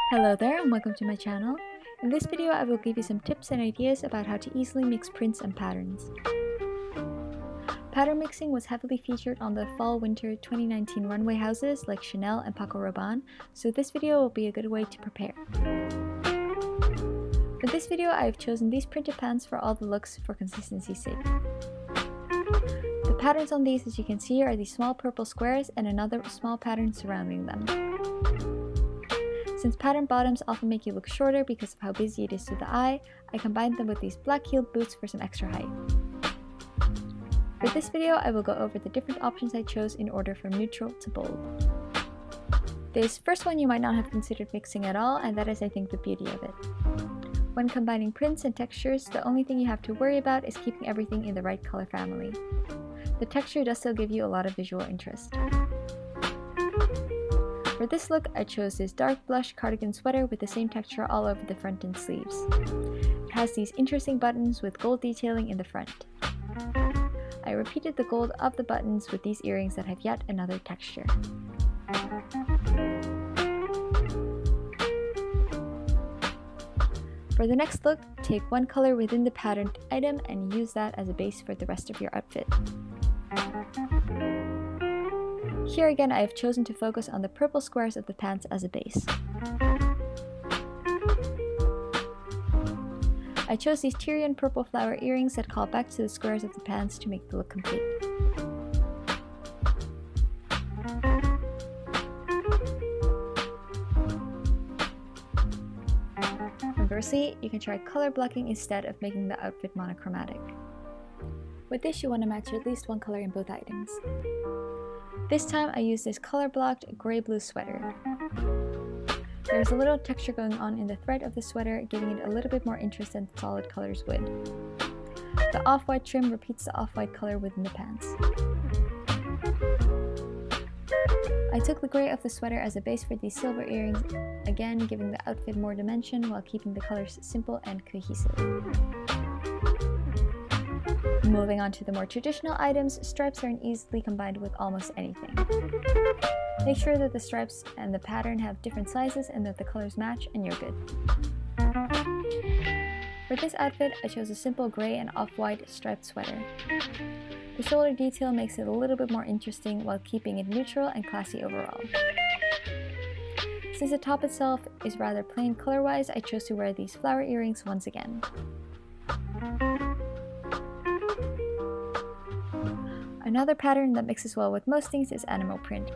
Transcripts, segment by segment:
Hello there and welcome to my channel. In this video I will give you some tips and ideas about how to easily mix prints and patterns. Pattern mixing was heavily featured on the fall-winter 2019 runway houses like Chanel and Paco Rabanne, so this video will be a good way to prepare. For this video I have chosen these printed pants for all the looks for consistency's sake. The patterns on these, as you can see, are these small purple squares and another small pattern surrounding them. Since pattern bottoms often make you look shorter because of how busy it is to the eye, I combined them with these black-heeled boots for some extra height. For this video, I will go over the different options I chose in order from neutral to bold. This first one you might not have considered mixing at all, and that is, I think, the beauty of it. When combining prints and textures, the only thing you have to worry about is keeping everything in the right color family. The texture does still give you a lot of visual interest. For this look, I chose this dark blush cardigan sweater with the same texture all over the front and sleeves. It has these interesting buttons with gold detailing in the front. I repeated the gold of the buttons with these earrings that have yet another texture. For the next look, take one color within the patterned item and use that as a base for the rest of your outfit. Here again, I have chosen to focus on the purple squares of the pants as a base. I chose these Tyrian purple flower earrings that call back to the squares of the pants to make the look complete. Conversely, you can try color blocking instead of making the outfit monochromatic. With this, you want to match at least one color in both items. This time I used this color-blocked gray-blue sweater. There's a little texture going on in the thread of the sweater, giving it a little bit more interest than solid colors would. The off-white trim repeats the off-white color within the pants. I took the gray of the sweater as a base for these silver earrings, again giving the outfit more dimension while keeping the colors simple and cohesive. Moving on to the more traditional items, stripes are easily combined with almost anything. Make sure that the stripes and the pattern have different sizes and that the colors match, and you're good. For this outfit, I chose a simple gray and off-white striped sweater. The shoulder detail makes it a little bit more interesting while keeping it neutral and classy overall. Since the top itself is rather plain color-wise, I chose to wear these flower earrings once again. Another pattern that mixes well with most things is animal print.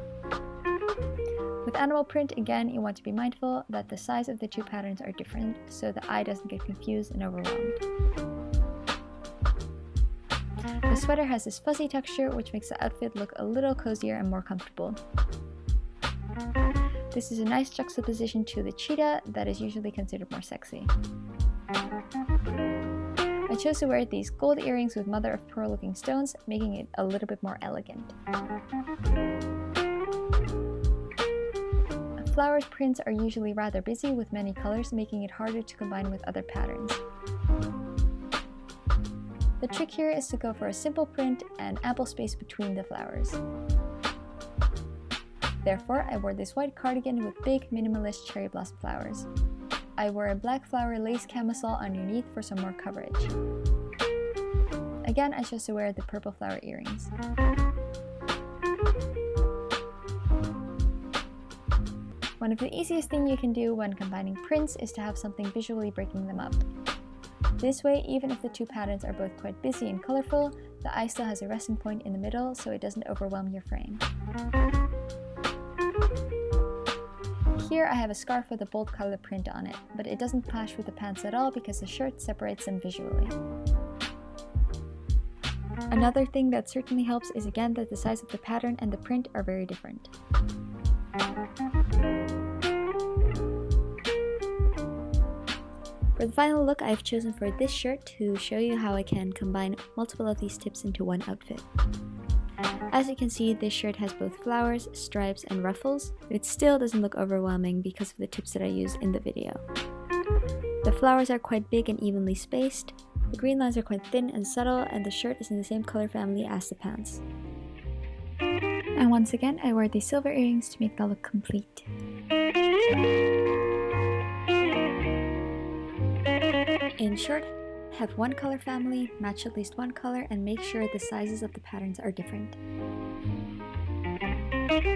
With animal print, again, you want to be mindful that the size of the two patterns are different, so the eye doesn't get confused and overwhelmed. The sweater has this fuzzy texture, which makes the outfit look a little cozier and more comfortable. This is a nice juxtaposition to the cheetah that is usually considered more sexy. I chose to wear these gold earrings with mother-of-pearl looking stones, making it a little bit more elegant. Flowers prints are usually rather busy with many colors, making it harder to combine with other patterns. The trick here is to go for a simple print and ample space between the flowers. Therefore, I wore this white cardigan with big minimalist cherry blossom flowers. I wore a black flower lace camisole underneath for some more coverage. Again, I chose to wear the purple flower earrings. One of the easiest things you can do when combining prints is to have something visually breaking them up. This way, even if the two patterns are both quite busy and colorful, the eye still has a resting point in the middle so it doesn't overwhelm your frame. Here I have a scarf with a bold color print on it, but it doesn't clash with the pants at all because the shirt separates them visually. Another thing that certainly helps is again that the size of the pattern and the print are very different. For the final look, I have chosen for this shirt to show you how I can combine multiple of these tips into one outfit. As you can see, this shirt has both flowers, stripes, and ruffles, but it still doesn't look overwhelming because of the tips that I used in the video. The flowers are quite big and evenly spaced, the green lines are quite thin and subtle, and the shirt is in the same color family as the pants. And once again, I wore these silver earrings to make the look complete. In short, have one color family, match at least one color, and make sure the sizes of the patterns are different.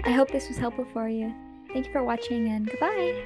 I hope this was helpful for you. Thank you for watching and goodbye!